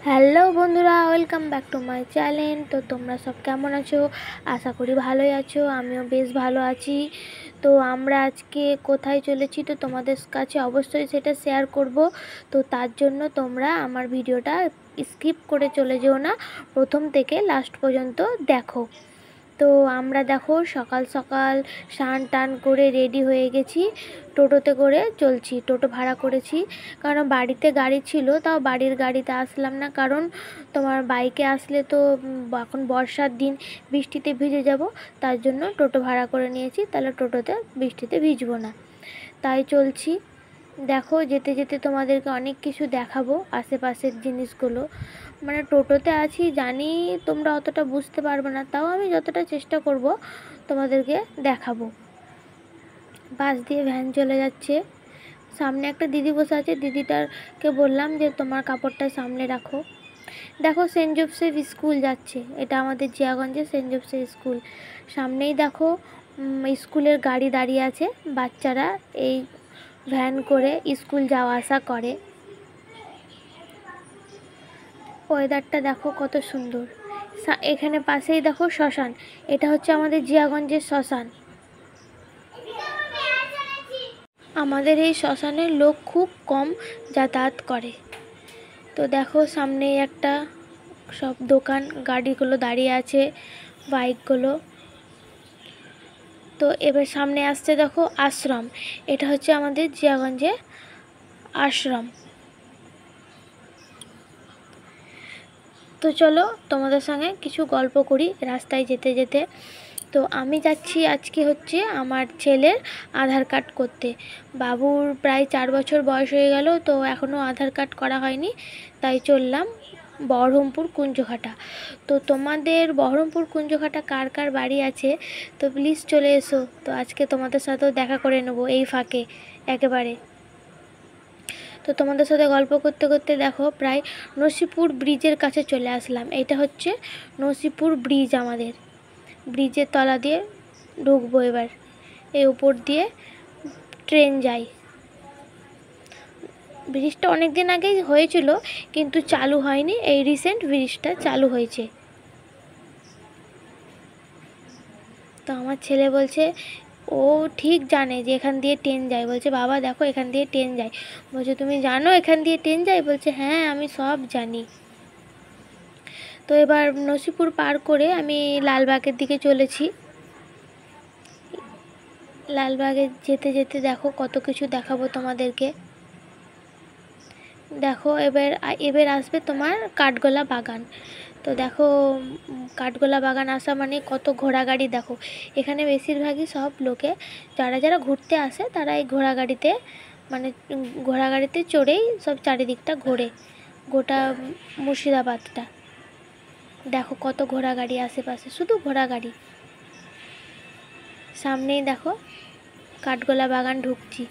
Hello বন্ধুরা, welcome back to my channel. তো তোমরা সব কেমন আছো? আশা করি ভালোই আছো, আমিও বেশ ভালো আছি। তো আমরা আজকে কোথায় চলেছি তো তোমাদের কাছে অবশ্যই সেটা শেয়ার করব। তো তার জন্য তোমরা আমার ভিডিওটা স্কিপ করে চলে যেও না, প্রথম থেকে লাস্ট পর্যন্ত দেখো। তো আমরা দেখো সকাল সকাল স্নান টান করে রেডি হয়ে গেছি, টোটোতে করে চলছি। টোটো ভাড়া করেছি কারণ বাড়িতে গাড়ি ছিল, তাও বাড়ির গাড়িতে আসলাম না, কারণ তোমার বাইকে আসলে তো এখন বর্ষার দিন, বৃষ্টিতে ভিজে যাব। তার জন্য টোটো ভাড়া করে নিয়েছি, তাহলে টোটোতে বৃষ্টিতে ভিজবো না, তাই চলছি। দেখো যেতে যেতে তোমাদেরকে অনেক কিছু দেখাবো, আশেপাশের জিনিসগুলো। মানে টোটোতে আছি জানি তোমরা অতটা বুঝতে পারবে না, তাও আমি যতটা চেষ্টা করব তোমাদেরকে দেখাবো। বাস দিয়ে ভ্যান চলে যাচ্ছে, সামনে একটা দিদি বসে আছে, দিদিটাকে বললাম যে তোমার কাপড়টা সামনে রাখো। দেখো সেন্ট জোসেফ স্কুল যাচ্ছে, এটা আমাদের জিয়াগঞ্জে সেন্ট জোসেফ স্কুল। সামনেই দেখো স্কুলের গাড়ি দাঁড়িয়ে আছে, বাচ্চারা এই ভ্যান করে স্কুল যাওয়া আসা করে। ওয়েদারটা দেখো কত সুন্দর। এখানে পাশেই দেখো শ্মশান, এটা হচ্ছে আমাদের জিয়াগঞ্জের শ্মশান। আমাদের এই শ্মশানের লোক খুব কম যাতায়াত করে। তো দেখো সামনেই একটা সব দোকান, গাড়িগুলো দাঁড়িয়ে আছে, বাইকগুলো। তো এবার সামনে আসছে দেখো আশ্রম, এটা হচ্ছে আমাদের জিয়াগঞ্জে আশ্রম। তো চলো তোমাদের সঙ্গে কিছু গল্প করি রাস্তায় যেতে যেতে। তো আমি যাচ্ছি আজকে হচ্ছে আমার ছেলের আধার কার্ড করতে। বাবুর প্রায় 4 বছর বয়স হয়ে গেল, তো এখনও আধার কার্ড করা হয়নি, তাই চললাম বহরমপুর কুঞ্জঘাটা। তো তোমাদের বহরমপুর কুঞ্জঘাটা কার কার বাড়ি আছে তো প্লিজ চলে এসো, তো আজকে তোমাদের সাথেও দেখা করে নেবো এই ফাঁকে একেবারে। তো তোমাদের সাথে গল্প করতে করতে দেখো প্রায় নসিপুর ব্রিজের কাছে চলে আসলাম। এটা হচ্ছে নসিপুর ব্রিজ, আমাদের ব্রিজের তলা দিয়ে ঢুকবো এবার। এই উপর দিয়ে ট্রেন যায়। ব্রিজটা অনেক দিন আগেই হয়েছিল, কিন্তু চালু হয়নি, এই রিসেন্ট ব্রিজটা চালু হয়েছে। তো আমার ছেলে বলছে, ও ঠিক জানে যে এখান দিয়ে ট্রেন যায়, বলছে বাবা দেখো এখান দিয়ে ট্রেন যায়। বলছে তুমি জানো এখান দিয়ে ট্রেন যায়? বলছে হ্যাঁ আমি সব জানি। তো এবার নসিপুর পার করে আমি লালবাগের দিকে চলেছি। লালবাগে যেতে যেতে দেখো কত কিছু দেখাবো তোমাদেরকে। দেখো এবার এবার আসবে তোমার কাঠগোলা বাগান। তো দেখো কাঠগোলা বাগান আসা মানে কত ঘোড়া গাড়ি। দেখো এখানে বেশিরভাগই সব লোকে যারা যারা ঘুরতে আসে তারা এই ঘোড়া গাড়িতে, মানে ঘোড়া গাড়িতে চড়েই সব চারিদিকটা ঘোরে, গোটা মুর্শিদাবাদটা। দেখো কত ঘোড়া গাড়ি আশেপাশে, শুধু ঘোড়া গাড়ি। সামনেই দেখো কাঠগোলা বাগান ঢুকছি।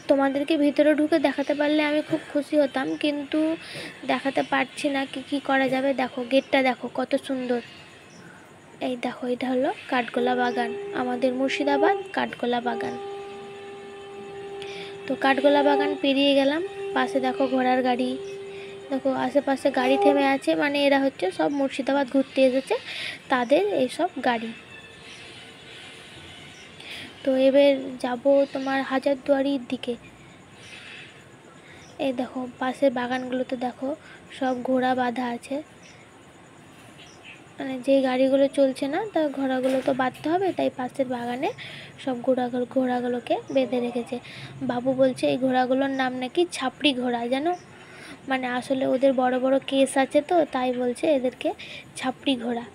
তোমাদেরকে ভিতরে ঢুকে দেখাতে পারলে আমি খুব খুশি হতাম, কিন্তু দেখাতে পারছি না, কি করা যাবে। দেখো গেটটা দেখো কত সুন্দর। এই দেখো এটা হলো কাঠগোলা বাগান, আমাদের মুর্শিদাবাদ কাঠগোলা বাগান। তো কাঠগোলা বাগান পেরিয়ে গেলাম, পাশে দেখো ঘোড়ার গাড়ি। দেখো আশেপাশে গাড়ি থেমে আছে, মানে এরা হচ্ছে সব মুর্শিদাবাদ ঘুরতে এসেছে, তাদের এইসব গাড়ি। তো এবার যাব তোমার হাজারদুয়ারির দিকে। এই দেখো পাশের বাগানগুলোতে দেখো সব ঘোড়া বাঁধা আছে, মানে যেই গাড়িগুলো চলছে না তা ঘোড়াগুলো তো বাঁধতে হবে, তাই পাশের বাগানে সব ঘোড়াগুলোকে বেঁধে রেখেছে। বাবু বলছে এই ঘোড়াগুলোর নাম নাকি ছাপড়ি ঘোড়া, জানো, মানে আসলে ওদের বড় বড় কেস আছে, তো তাই বলছে এদেরকে ছাপড়ি ঘোড়া।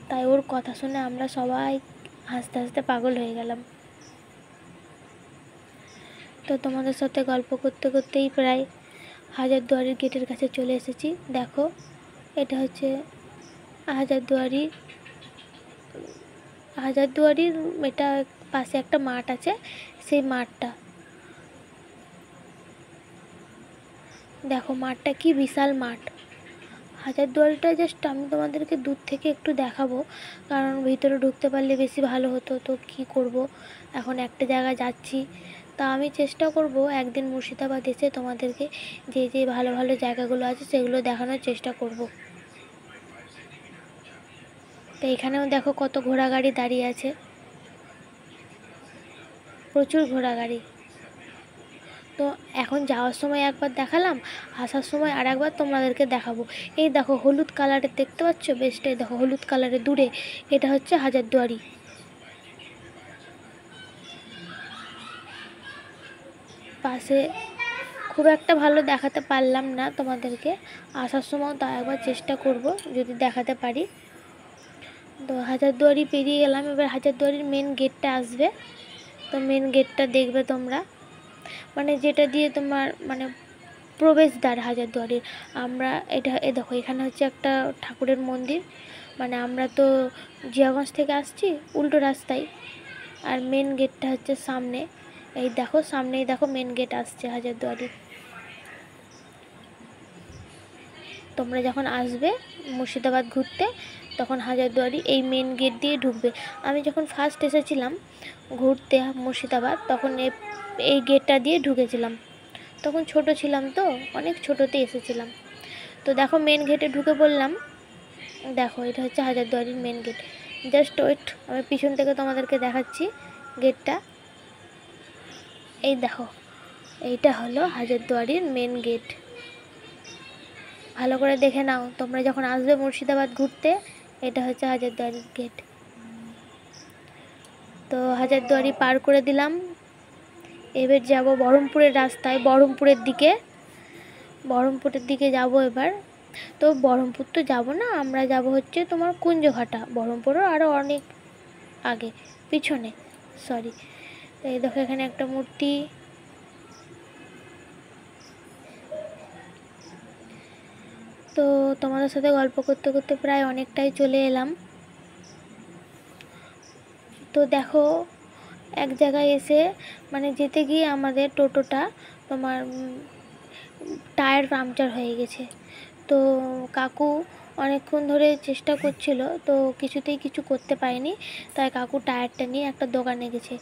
তাই ওর কথা শুনে আমরা সবাই হাসতে হাসতে পাগল হয়ে গেলাম। তো তোমাদের সাথে গল্প করতে করতেই প্রায় হাজারদুয়ারির গেটের কাছে চলে এসেছি। দেখো এটা হচ্ছে হাজারদুয়ারির এটা পাশে একটা মাঠ আছে, সেই মাঠটা দেখো, মাঠটা কি বিশাল মাঠ। হাজারদুয়ারিটা জাস্ট আমি তোমাদেরকে দূর থেকে একটু দেখাবো, কারণ ভিতরে ঢুকতে পারলে বেশি ভালো হতো। তো কি করব, এখন একটা জায়গায় যাচ্ছি, তা আমি চেষ্টা করব একদিন মুর্শিদাবাদ এসে তোমাদেরকে যে যে ভালো ভালো জায়গাগুলো আছে সেগুলো দেখানোর চেষ্টা করব। তো এখানেও দেখো কত ঘোড়া গাড়ি দাঁড়িয়ে আছে, প্রচুর ঘোড়া গাড়ি। তো এখন যাওয়ার সময় একবার দেখালাম, আসার সময় আর একবার তোমাদেরকে দেখাবো। এই দেখো হলুদ কালারের দেখতে পাচ্ছ বেশটাই, দেখো হলুদ কালারের দূরে, এটা হচ্ছে হাজারদুয়ারি। পাশে খুব একটা ভালো দেখাতে পারলাম না তোমাদেরকে, আসার সময় তা একবার চেষ্টা করব যদি দেখাতে পারি। তো হাজারদুয়ারি পেরিয়ে গেলাম, এবার হাজারদুয়ারির মেন গেটটা আসবে। তো মেন গেটটা দেখবে তোমরা, মানে যেটা দিয়ে তোমার মানে প্রবেশদ্বার হাজারদুয়ারির। আমরা এটা দেখো এখানে হচ্ছে একটা ঠাকুরের মন্দির, মানে আমরা তো জিয়াগঞ্জ থেকে আসছি উল্টো রাস্তায়, আর মেন গেটটা হচ্ছে সামনে। এই দেখো সামনেই দেখো মেন গেট আসছে হাজারদুয়ারির। তোমরা যখন আসবে মুর্শিদাবাদ ঘুরতে তখন হাজারদুয়ারি এই মেন গেট দিয়ে ঢুকবে। আমি যখন ফার্স্ট এসেছিলাম ঘুরতে মুর্শিদাবাদ তখন এই গেটটা দিয়ে ঢুকেছিলাম, তখন ছোট ছিলাম তো, অনেক ছোটোতে এসেছিলাম। তো দেখো মেন গেটে ঢুকে পড়লাম, দেখো এটা হচ্ছে হাজারদুয়ারির মেন গেট। জাস্ট ওয়েট, আমি পিছন থেকে তোমাদেরকে দেখাচ্ছি গেটটা। এই দেখো এইটা হলো হাজারদুয়ারির মেন গেট, ভালো করে দেখে নাও তোমরা যখন আসবে মুর্শিদাবাদ ঘুরতে। এটা হচ্ছে হাজারদুয়ারির গেট। তো হাজারদুয়ারি পার করে দিলাম, এবার যাব বহরমপুরের রাস্তায়, বহরমপুরের দিকে যাব এবার। তো বহরমপুর তো যাব না, আমরা যাব হচ্ছে তোমার কুঞ্জঘাটা, বহরমপুরও আরও অনেক আগে পিছনে, সরি। এই দেখো এখানে একটা মূর্তি। তো তোমাদের সাথে গল্প করতে করতে প্রায় অনেকটাই চলে এলাম। তো দেখো এক জায়গায় এসে মানে যেতে গিয়ে আমাদের টোটোটা তোমার টায়ার পাংচার হয়ে গেছে। তো কাকু অনেকক্ষণ ধরে চেষ্টা করছিল, তো কিছুতেই কিছু করতে পারেনি, তাই কাকু টায়ারটা নিয়ে একটা দোকানে গেছে।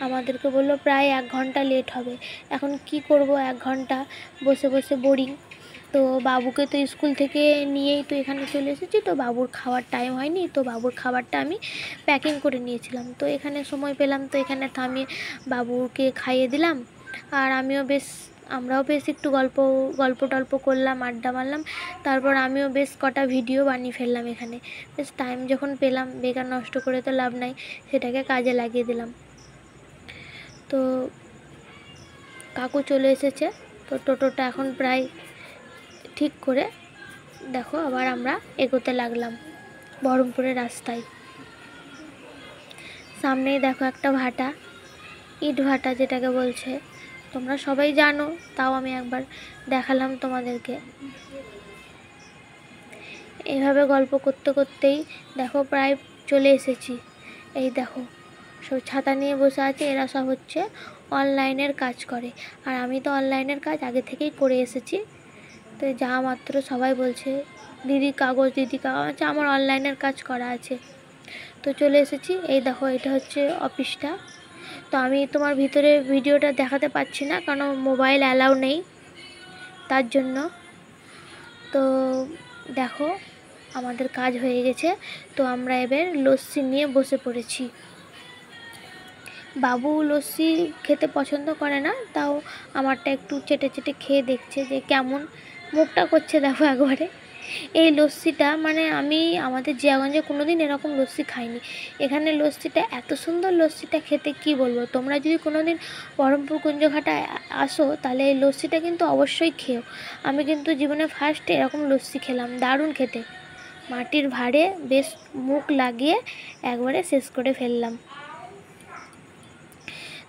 আমাদেরকে বললো প্রায় 1 ঘন্টা লেট হবে। এখন কি করব, 1 ঘন্টা বসে বসে বোরিং। তো বাবুকে তো স্কুল থেকে নিয়েই তো এখানে চলে এসেছি, তো বাবুর খাওয়ার টাইম হয়নি, তো বাবুর খাবারটা আমি প্যাকিং করে নিয়েছিলাম। তো এখানে সময় পেলাম, তো এখানে থামিয়ে বাবুকে খাইয়ে দিলাম, আর আমরাও বেশ একটু গল্প টল্প করলাম, আড্ডা মারলাম। তারপর আমিও বেশ কটা ভিডিও বানিয়ে ফেললাম এখানে। বেশ টাইম যখন পেলাম, বেকার নষ্ট করে তো লাভ নাই, সেটাকে কাজে লাগিয়ে দিলাম। তো কাকু চলে এসেছে, তো টোটোটা এখন প্রায় ঠিক করে দেখো আবার আমরা এগোতে লাগলাম বহরমপুরের রাস্তায়। সামনেই দেখো একটা ভাটা, ইট ভাটা যেটাকে বলছে, তোমরা সবাই জানো, তাও আমি একবার দেখালাম তোমাদেরকে। এইভাবে গল্প করতে করতেই দেখো প্রায় চলে এসেছি। এই দেখো সব ছাতা নিয়ে বসে আছে, এরা সব হচ্ছে অনলাইনের কাজ করে, আর আমি তো অনলাইনের কাজ আগে থেকেই করে এসেছি। তো যা মাত্র সবাই বলছে দিদি কাগজ, আচ্ছা আমার অনলাইনের কাজ করা আছে। তো চলে এসেছি, এই দেখো এটা হচ্ছে অফিসটা। তো আমি তোমার ভিতরে ভিডিওটা দেখাতে পাচ্ছি না, কারণ মোবাইল অ্যালাউ নেই তার জন্য। তো দেখো আমাদের কাজ হয়ে গেছে, তো আমরা এবার লস্যি নিয়ে বসে পড়েছি। বাবু লস্যি খেতে পছন্দ করে না, তাও আমারটা একটু চেটে চেটে খেয়ে দেখছে যে কেমন, মুখটা করছে দেখো একবারে। এই লস্যিটা মানে আমি আমাদের জিয়াগঞ্জে কোনো দিন এরকম লস্যি খাইনি। এখানে লস্যিটা এত সুন্দর, লস্যিটা খেতে কি বলবো। তোমরা যদি কোনো দিন বহরমপুর কুঞ্জঘাটায় আসো তাহলে এই লস্যিটা কিন্তু অবশ্যই খেও। আমি কিন্তু জীবনে ফার্স্ট এরকম লস্যি খেলাম, দারুণ খেতে। মাটির ভাঁড়ে বেশ মুখ লাগিয়ে একবারে শেষ করে ফেললাম।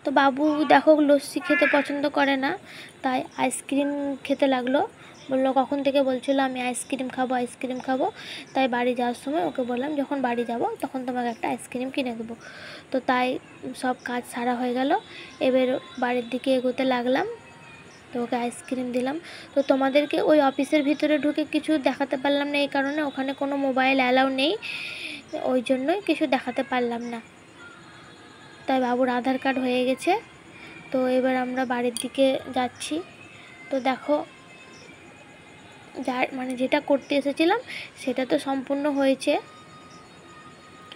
তো বাবু দেখো লস্যি খেতে পছন্দ করে না, তাই আইসক্রিম খেতে লাগলো। বললো কখন থেকে বলছিল আমি আইসক্রিম খাবো। তাই বাড়ি যাওয়ার সময় ওকে বললাম যখন বাড়ি যাব তখন তোমাকে একটা আইসক্রিম কিনে দেবো। তো তাই সব কাজ সারা হয়ে গেল, এবার বাড়ির দিকে এগোতে লাগলাম। তো ওকে আইসক্রিম দিলাম। তো তোমাদেরকে ওই অফিসের ভিতরে ঢুকে কিছু দেখাতে পারলাম না, এই কারণে ওখানে কোনো মোবাইল অ্যালাউ নেই, ওই জন্যই কিছু দেখাতে পারলাম না। তাই বাবুর আধার কার্ড হয়ে গেছে, তো তো এবার আমরা বাড়ির দিকে যাচ্ছি। তো দেখো মানে যেটা করতে এসেছিলাম সেটা তো সম্পূর্ণ হয়েছে।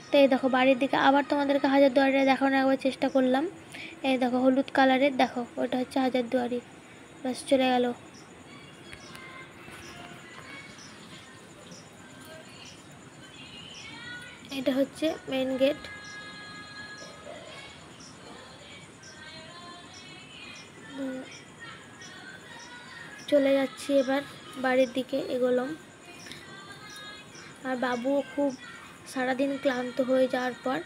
তো এই দেখো বাড়ির দিকে আবার তোমাদেরকে হাজারদুয়ারিটা দেখানোর একবার চেষ্টা করলাম। এই দেখো হলুদ কালারের, দেখো ওটা হচ্ছে হাজারদুয়ারি। ব্যাস চলে গেল। এটা হচ্ছে মেন গেট। চলে যাচ্ছি এবার বাড়ির দিকে এগোলাম। আর বাবুও খুব সারাদিন ক্লান্ত হয়ে যাওয়ার পর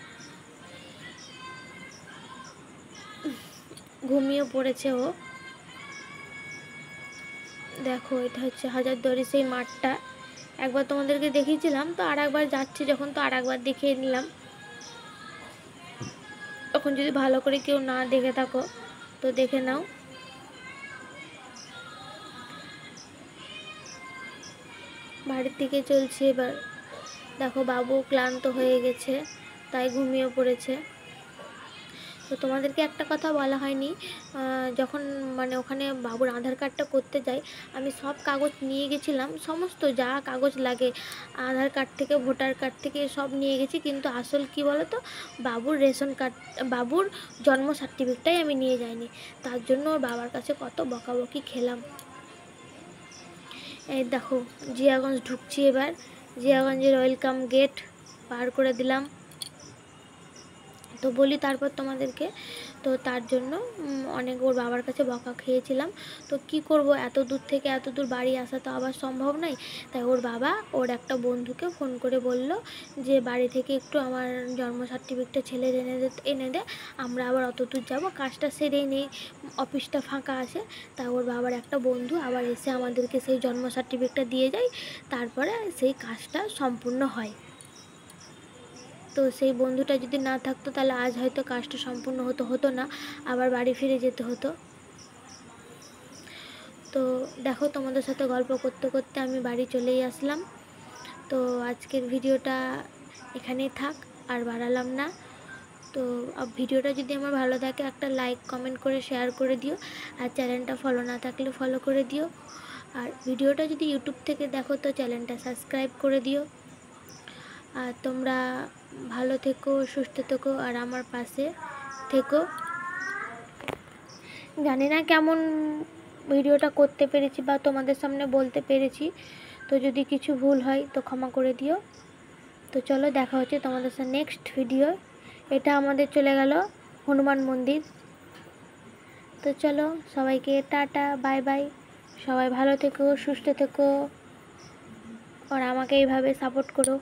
ঘুমিয়ে পড়েছে ও। দেখো এটা হচ্ছে হাজারদুয়ারি সেই মাঠটা, একবার তোমাদেরকে দেখিয়েছিলাম, তো আর একবার যাচ্ছি যখন তো আর একবার দেখিয়ে নিলাম। তখন যদি ভালো করে কেউ না দেখে থাকো তো দেখে নাও। বাড়ির দিকে চলছি এবার। দেখো বাবু ক্লান্ত হয়ে গেছে, তাই ঘুমিয়ে পড়েছে। তো তোমাদেরকে একটা কথা বলা হয়নি, যখন মানে ওখানে বাবুর আধার কার্ডটা করতে যাই আমি সব কাগজ নিয়ে গেছিলাম, সমস্ত যা কাগজ লাগে আধার কার্ড থেকে ভোটার কার্ড থেকে সব নিয়ে গেছি, কিন্তু আসল কি বলো তো, বাবুর রেশন কার্ড, বাবুর জন্ম সার্টিফিকেটটাই আমি নিয়ে যাইনি। তার জন্য ওর বাবার কাছে কত বকাবকি খেলাম। এই দেখো জিয়াগঞ্জ ঢুকছি এবার। জিয়াগঞ্জের ওয়েলকাম গেট পার করে দিলাম। তো বলি তারপর তোমাদেরকে, তো তার জন্য অনেক ওর বাবার কাছে বকা খেয়েছিলাম। তো কি করব, এত দূর থেকে এত দূর বাড়ি আসা তো আবার সম্ভব নয়। তাই ওর বাবা ওর একটা বন্ধুকে ফোন করে বলল যে বাড়ি থেকে একটু আমার জন্ম সার্টিফিকেটটা ছেলের এনে দে, আমরা আবার অত দূর যাবো, কাজটা সেরেই নেই, অফিসটা ফাঁকা আছে। তা ওর বাবার একটা বন্ধু আবার এসে আমাদেরকে সেই জন্ম সার্টিফিকেটটা দিয়ে যায়, তারপরে সেই কাজটা সম্পূর্ণ হয়। তো সেই বন্ধুটা যদি না থাকতো তাহলে আজ হয়তো কাজটা সম্পূর্ণ হতো না, আবার বাড়ি ফিরে যেতে হতো। তো দেখো তোমাদের সাথে গল্প করতে করতে আমি বাড়ি চলেই আসলাম। তো আজকের ভিডিওটা এখানেই থাক, আর বাড়ালাম না। তো ভিডিওটা যদি আমার ভালো থাকে একটা লাইক কমেন্ট করে শেয়ার করে দিও, আর চ্যানেলটা ফলো না থাকলে ফলো করে দিও, আর ভিডিওটা যদি ইউটিউব থেকে দেখো তো চ্যানেলটা সাবস্ক্রাইব করে দিও। আর তোমরা ভালো থেকো, সুস্থ থেকো, আর আমার পাশে থেকো। জানি না কেমন ভিডিওটা করতে পেরেছি বা তোমাদের সামনে বলতে পেরেছি, তো যদি কিছু ভুল হয় তো ক্ষমা করে দিও। তো চলো দেখা হচ্ছে তোমাদের সাথে নেক্সট ভিডিও। এটা আমাদের চলে গেল হনুমান মন্দির। তো চলো সবাইকে টাটা বাই বাই, সবাই ভালো থেকো, সুস্থ থেকো, আর আমাকে এইভাবে সাপোর্ট করো।